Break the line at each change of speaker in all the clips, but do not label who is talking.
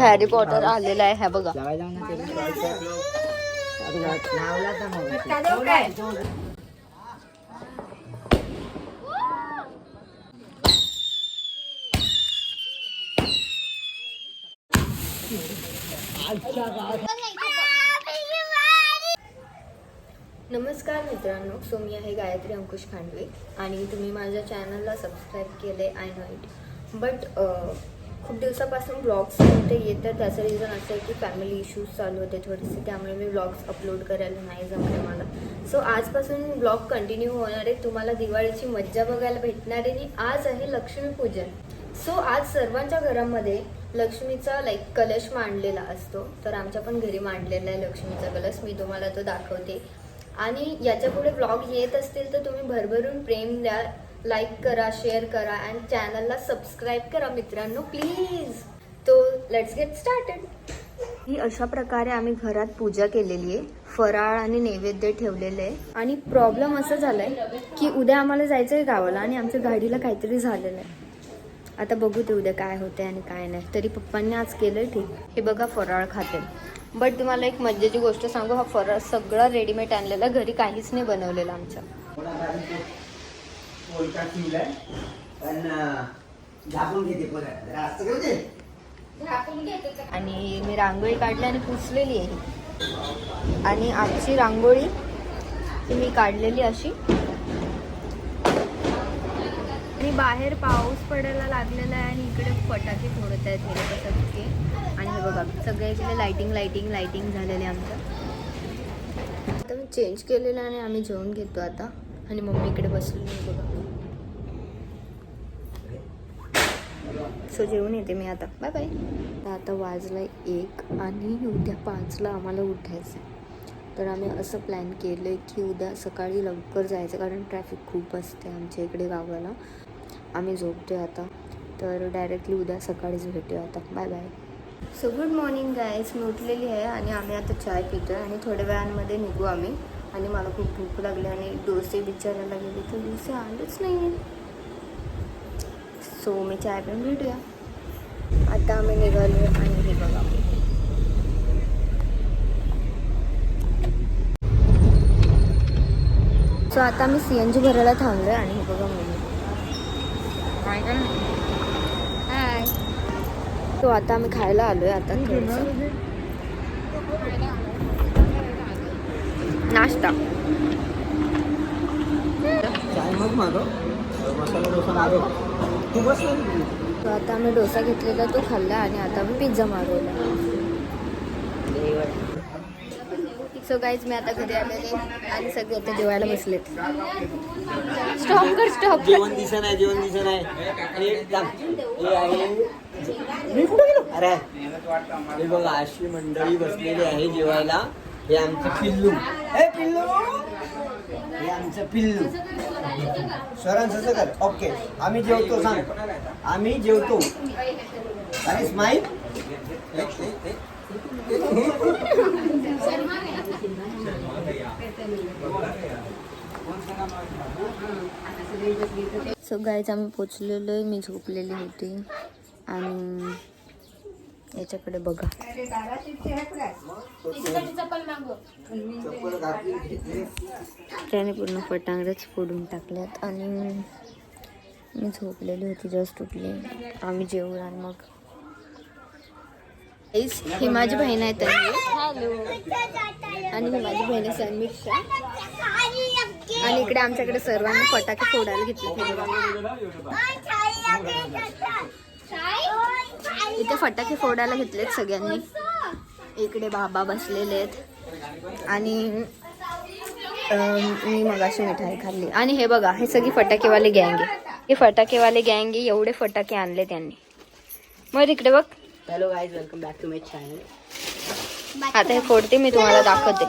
Harry Potter आलेला आहे, हा बघा. नमस्कार मित्रांनो, सो मी आहे गायत्री अंकुश खांडवे आणि तुम्ही माझ्या चॅनलला सबस्क्राईब केले. आय नो इट, बट खूप दिवसापासून ब्लॉग्स ते येतात. त्याचं रिझन असं आहे की फॅमिली इश्यूज चालू होते थोडेसे, त्यामुळे मी ब्लॉग्स अपलोड करायला नाही जमले मला. सो आजपासून ब्लॉग कंटिन्यू होणार आहे. तुम्हाला दिवाळीची मज्जा बघायला भेटणार आहे. आणि आज आहे लक्ष्मीपूजन. सो आज सर्वांच्या घरामध्ये लक्ष्मीचा कलश मांडलेला असतो. तर आमच्या पण घरी मांडलेला आहे लक्ष्मीचा कलश. मी तुम्हाला तो दाखवते. आणि याच्या पुढे ब्लॉग येत असतील तर तुम्ही भरभरून प्रेम द्या, लाईक करा, शेअर करा आणि चॅनलला सबस्क्राईब करा मित्रांनो, प्लीज. तो लेट्स गेट स्टार्टेड. ही अशा प्रकारे आम्ही घरात पूजा केलेली आहे. फराळ आणि नैवेद्य ठेवलेले आहे. आणि प्रॉब्लेम असं झालाय की उद्या आम्हाला जायचं आहे गावाला आणि आमच्या गाडीला काहीतरी झालेलं आहे. आता बघू ते उद्या काय होते आणि काय नाही. तरी पप्पांनी आज केलं ठीक. हे बघा फराळ खाते. बट तुम्हाला एक मजेची गोष्ट सांगू, हा फराळ सगळा रेडीमेड आणलेला, घरी काहीच नाही बनवलेलं आमच्या. आणि मी रांगोळी काढली आणि पुसलेली आहे. आणि आजची रांगोळी मी काढलेली अशी. आणि बाहेर पाऊस पडायला लागलेला आहे आणि इकडे फटाके फोडत आहेत हे लोक सगळे. आणि हे बघा सगळे इकडे लाइटिंग झालेले आमचं. आता मी चेंज केलेलं आणि आम्ही जेवण घेतो आता. आणि मम्मी इकडे बसलेली आहे बघा. सो जेवून येते मी आता. Bye bye. आता वाजला 1 आणि उद्या 5ला आम्हाला उठायचं आहे. तर आम्ही असं प्लॅन केलं आहे की उद्या सकाळी लवकर जायचं, कारण ट्रॅफिक खूप असते आमच्या इकडे गावाला. आम्ही झोपतो आता, तर डायरेक्टली उद्या सकाळीच भेटूया आता. Bye bye. So good morning guys. मी उठलेली आहे आणि आम्ही आता चाय पितो आहे आणि थोड्या वेळांमध्ये निघू आम्ही. आणि मला खूप भूक लागली आणि डोसे विचारायला गेले तर डोसे आलेच नाही. सो मी चाय पिऊन भेटूया. आता आम्ही निघालो आणि हे बघा सो आता आम्ही CNG भरायला थांबलो आहे. आणि हे बघा मम्मी हाय. तो आता आम्ही खायला आलो आहे. आता नाश्ता. तो आता आम्ही डोसा घेतलेला तो खाल्ला आणि आता आम्ही पिझ्झा मागवला. सो गाईज मी आता घरी आलेले आणि सगळे आता जेवायला बसलेत. स्टॉप.
जेवण दिसत आहे. अरे हे बघा अशी मंडळी बसलेली आहे जेवायला. हे आमचं पिल्लू. हे आमचं पिल्लू. सरांचं कर. ओके आम्ही जेवतो. सांग आम्ही जेवतो. अरे स्माईल. सो गाईज आम्ही पोचलेलो आहे. मी झोपलेली होती आणि याच्याकडे बघा. त्याने पूर्ण फटांगच फोडून टाकल्यात आणि मी झोपलेली होती. जस्ट उठले. आम्ही जेवू आणि मग ही माझी बहीण आहे तन्वी. आणि ही माझी बहीण आहे समीक्षा. आणि इकडे आमच्याकडे सर्वांनी फटाके फोडायला घेतले. इथे फटाके फोडायला घेतलेत सगळ्यांनी. इकडे बाबा बसलेले आहेत आणि मी मगाशी मिठाई खाल्ली. आणि हे बघा हे सगळी फटाकेवाले गँग आहे. हे फटाकेवाले गँग आहे. एवढे फटाके आणले त्यांनी. मग इकडे बघ. Hello guys, welcome back to my channel.
आता हे फोडते मी तुम्हाला दाखवते.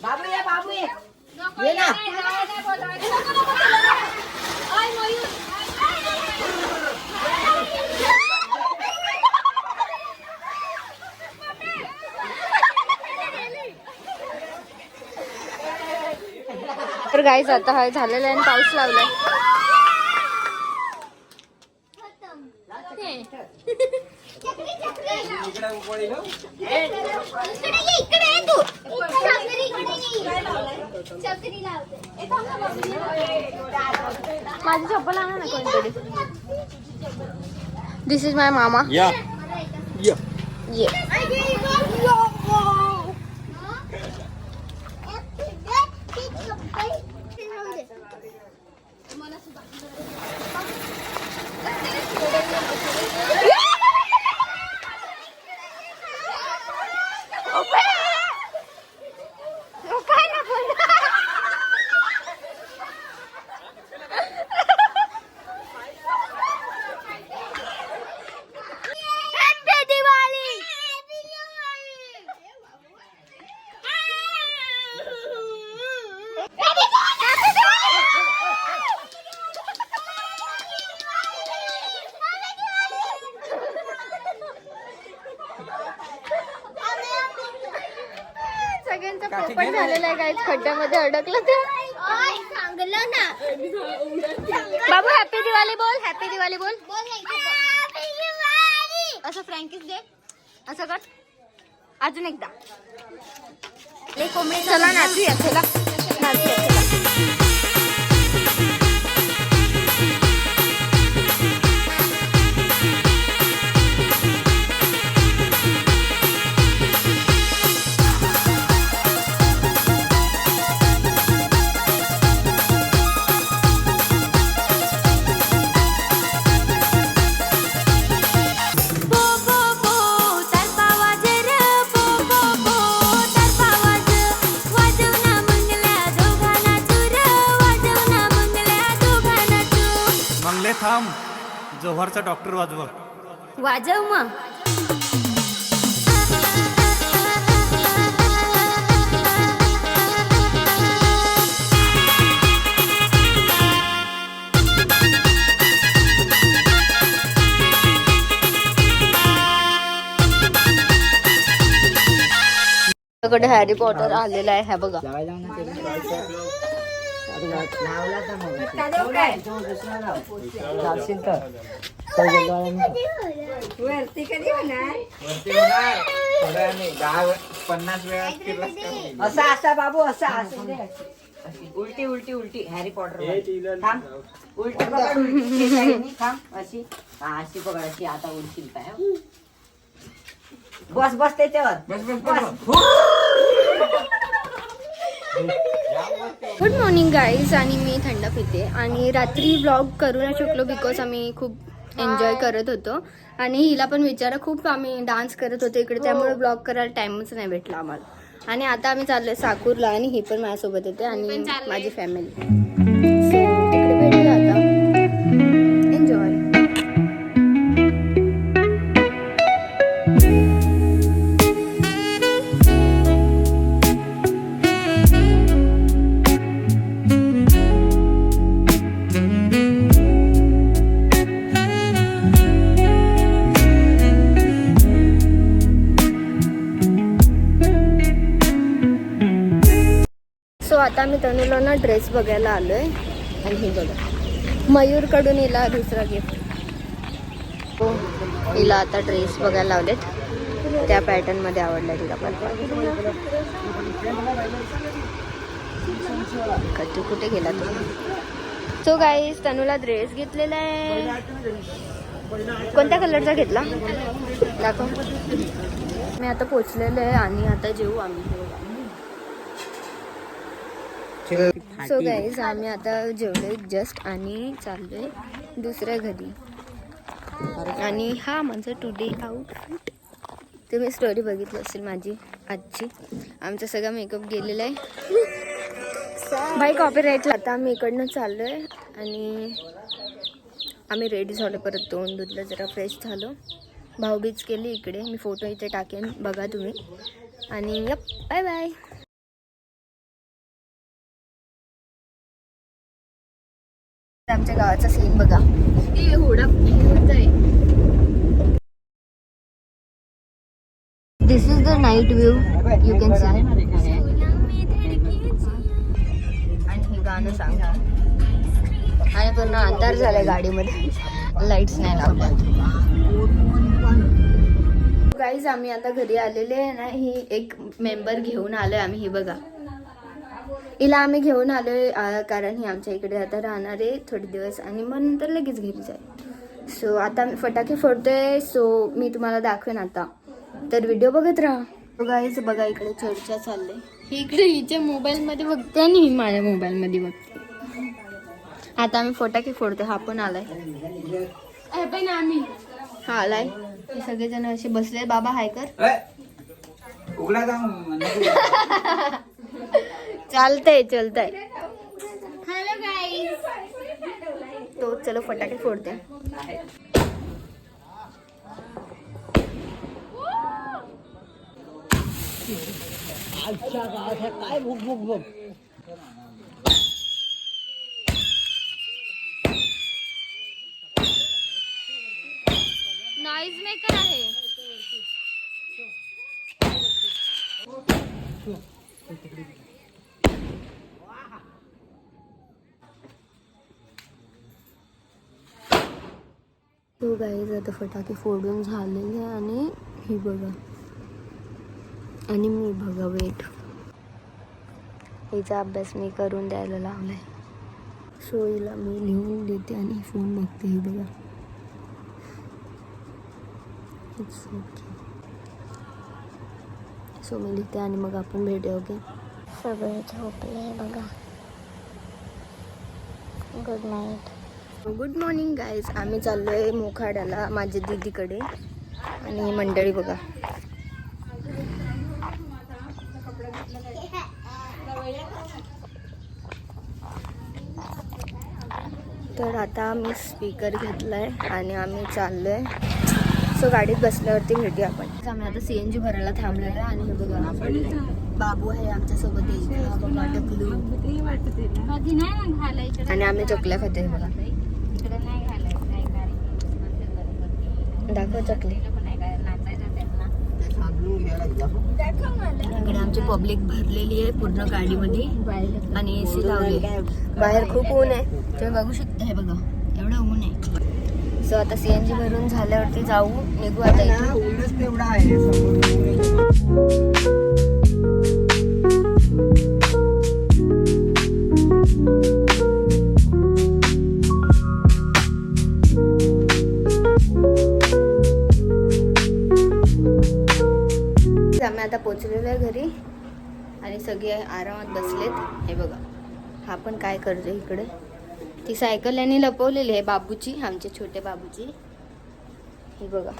बाबू ये ना.
तर गाईज आता हा झालेला आहे आणि पाऊस लावलाय.
माझी चप्पल आणा ना कोणतरी. दिस इज माय मामा.
या या
ये सगळ्यांचा पोपट झालेला आहे गाईज, खड्ड्यामध्ये अडकलं ते. बाबू हॅपी दिवाळी बोल, हॅपी दिवाळी बोल. असं फ्रँकीस दे, असं कर अजून एकदा. चला नाचूया, चला नाचूया, चला.
मंगले थांब, जोहरचा डॉक्टर वाजव.
वाजव मग. कडे हॅरी पॉटर आलेला आहे, हा बघा.
असा असा बाबू असा असं दे. उलटी उलटी उलटी हॅरी पॉटर थांब. उलटी पकड, उलटी साईडनी थांब. अशी अशी पकड, अशी आता उलटी पाय. बस बस त्याच्यावर बस.
Good morning guys. आणि मी थंड पिते आणि रात्री ब्लॉग करू नाही शकलो बिकॉज आम्ही खूप एन्जॉय करत होतो आणि हिला पण विचारा खूप आम्ही डान्स करत होतो इकडे, त्यामुळे ब्लॉग करायला टाइमच नाही भेटला आम्हाला. आणि आता आम्ही चाललोय साकूरला आणि ही पण माझ्यासोबत येते आणि माझी फॅमिली. सो तिकडे भेटूया आता. एन्जॉय. सो आता मी तनुला ना ड्रेस बघायला आलोय आणि हे बघा मयूर कडून हिला दुसरा गिफ्ट. हो हिला आता ड्रेस बघायला लावलेत, त्या पॅटर्न मध्ये आवडला तिला पण. तू कुठे गेला तू? सो गाईज तनुला ड्रेस घेतलेला आहे. कोणत्या कलरचा घेतला दाखव. मी आता पोचलेलो आहे आणि आता जेवू आम्ही. सो गाईज आम्ही आता जेवलोय जस्ट आणि चाललोय दुसऱ्या घरी. आणि हा माझा टुडे आउटफिट. तुम्ही स्टोरी बघितली असेल माझी आजची. आमचा सगळा मेकअप गेलेला आहे बाई कॉपीराईटला. आता आम्ही इकडनं चाललोय आणि आम्ही रेडी झालो, परत तोंड धुतलं, जरा फ्रेश झालो, भाऊबीज केली इकडे. मी फोटो इथे टाकेन, बघा तुम्ही. आणि यप बाय बाय. आमच्या गावाचा सीन बघा. This is the night view you can see. आणि हे गाणं सांग आणि पूर्ण अंधार झालाय गाडीमध्ये. लाईट्स नाही लावल्या. गाईज आम्ही आता घरी आलेले आहे ना, ही एक मेंबर घेऊन आलोय आम्ही. ही बघा, हिला आम्ही घेऊन आलोय कारण ही आमच्या इकडे आता राहणार आहे थोडे दिवस आणि मग नंतर लगेच घरी जाईल. सो आता आम्ही फटाके फोडतोय. सो मी तुम्हाला दाखवेन आता, तर व्हिडिओ बघत राहा. गाईज बघा, इकडे चर्चा चालले. ही इकडे हिच्या मोबाईलमध्ये बघते आणि ही माझ्या मोबाईलमध्ये बघते. आता आम्ही फटाके फोडतो. हा पण आलाय. हा आलाय. सगळेजण असे बसले. बाबा हाय कर. चालतंय चलतंय. Hello guys. तो चलो फटाके फोडते.
काय भूक भूक भूक.
नॉइज मेकर आहे. तो गाईज आता फटाके फोडून झालेले आणि ही बघा, आणि मी बघा वेट, हिचा अभ्यास मी करून द्यायला लावलाय. सो हिला मी लिहून देते आणि फोन बघते. ही बघा, इट्स ओके. सो मी लिहिते आणि मग आपण भेटूया. ओके. सगळे झोपले बघा. Good night. Good morning guys. आम्ही चाललोय मोखाड्याला माझ्या दीदीकडे आणि मंडळी बघा. तर आता आम्ही स्पीकर घेतलाय आणि आम्ही चाललोय. सो गाडीत बसल्यावरती भेटूया आपण. आम्ही आता CNG भरायला थांबलेलो आहे आणि हे बघा बाबू आहे आमच्यासोबत. टकलू आणि आम्ही चकल्या खातोय बघा. दाखव चकली. इकडे आमची पब्लिक भरलेली आहे पूर्ण गाडीमध्ये आणि AC लावली. बाहेर खूप ऊन आहे, तुम्ही बघू शकता. हे बघा एवढं ऊन आहे. सो आता CNG भरून झाल्यावरती जाऊ, निघू आता इथून.
तेवढा आहे.
आम्ही आता पोचलेलो आहे घरी आणि सगळे आरामात बसलेत. हे बघा, हा पण काय करतोय इकडे. ती सायकल यांनी लपवलेली आहे बाबूची, आमचे छोटे बाबूची. हे बघा,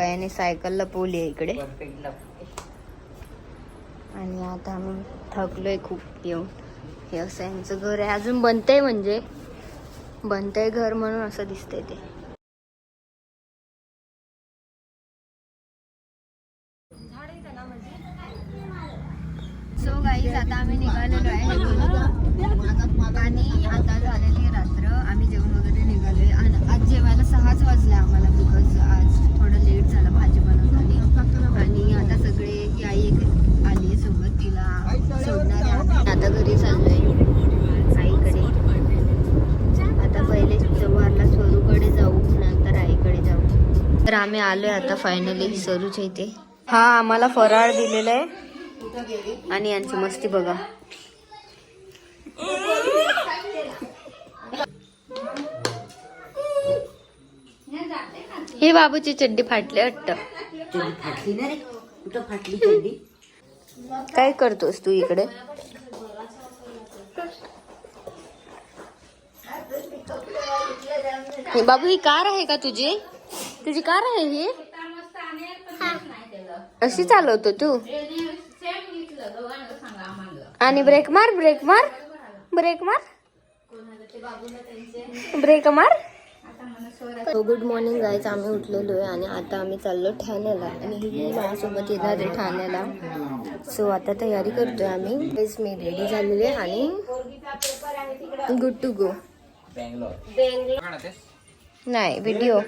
याने सायकल लपवली आहे इकडे. आणि आता आम्ही थकलोय खूप येऊन. हे असं यांचं घर आहे, अजून बनतंय, म्हणजे बनतंय घर म्हणून असं दिसतंय ते. सो गाईज आता आम्ही निघालेलो आहे आणि आता झालेली रात्र. आम्ही जेवण वगैरे निघालोय आणि आज जेवायला 6च वाजले आम्हाला, बिकॉज आज थोडं लेट झालं भाजी बनवताना. आणि आता सगळे ही आई एक आली सोबत, तिला सोडणार आहे. आता घरी चाललोय आईकडे. आता पहिले जव्हारला स्वरूकडे जाऊ, नंतर आईकडे जाऊ. तर आम्ही आलोय आता फायनली सरूच्या इथे. हा आम्हाला फराळ दिलेला आहे आणि यांची मस्ती बघा. हे बाबूची चड्डी फाटली वाटतं.
फाटली ना रे, कुठं फाटली चड्डी.
काय करतोस तू इकडे? हे बाबू, ही कार आहे का तुझी? तुझी कार आहे ही? अशी चालवतो तू? आणि ब्रेक मार, ब्रेक मार, ब्रेक मार, ब्रेक मार. Good morning guys. आम्ही उठलेलो आहे आणि आता आम्ही चाललो ठाण्याला आणि ही माझ्यासोबत येणार आहे ठाण्याला. सो आता तयारी करतोय आम्ही. मी रेडी झालेली आहे आणि गुड टू गो. नाही व्हिडिओ.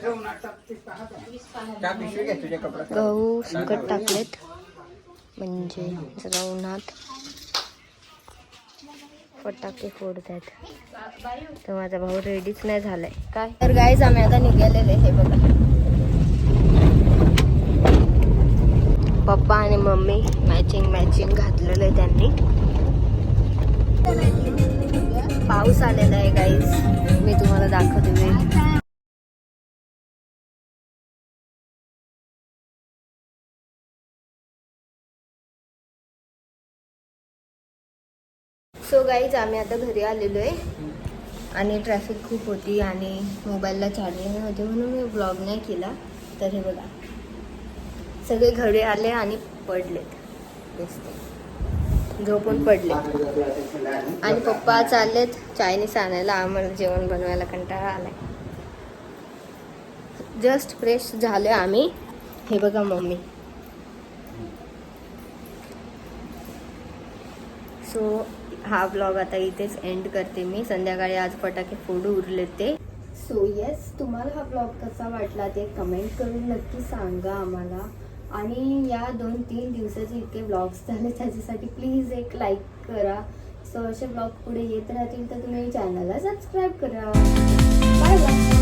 गहू सुकट टाकलेत म्हणजे जरा उन्हात. फटाके फोडतात. तर माझा भाऊ रेडीच नाही झालाय काय. तर गाईज आम्ही आता निघालेले. हे बघा पप्पा आणि मम्मी मॅचिंग घातलेलं आहे त्यांनी. पाऊस आलेला आहे गाईज, मी तुम्हाला दाखवते. सो गाईज आम्ही आता घरी आलेलो आहे आणि ट्रॅफिक खूप होती आणि मोबाईलला चार्जिंग नव्हती म्हणून मी ब्लॉग नाही केला. तर हे बघा सगळे घरी आले आणि पडलेत, दिसते झोपून पडले. आणि पप्पा चाललेत चायनीज आणायला. आम्हाला जेवण बनवायला कंटाळा आलाय. जस्ट फ्रेश झाले आम्ही. हे बघा मम्मी. सो हा ब्लॉग आता इथेच एंड करते मी. संध्याकाळी आज फटाके फोडू उरले ते. सो येस, तुम्हाला हा ब्लॉग कसा वाटला ते कमेंट करून नक्की सांगा आम्हाला. आणि या 2-3 दिवसाचे इतके ब्लॉग्स झाले त्याच्यासाठी प्लीज एक लाईक करा. सो असे ब्लॉग पुढे येत राहतील तर तुम्ही चॅनलला सबस्क्राईब करा. Bye bye.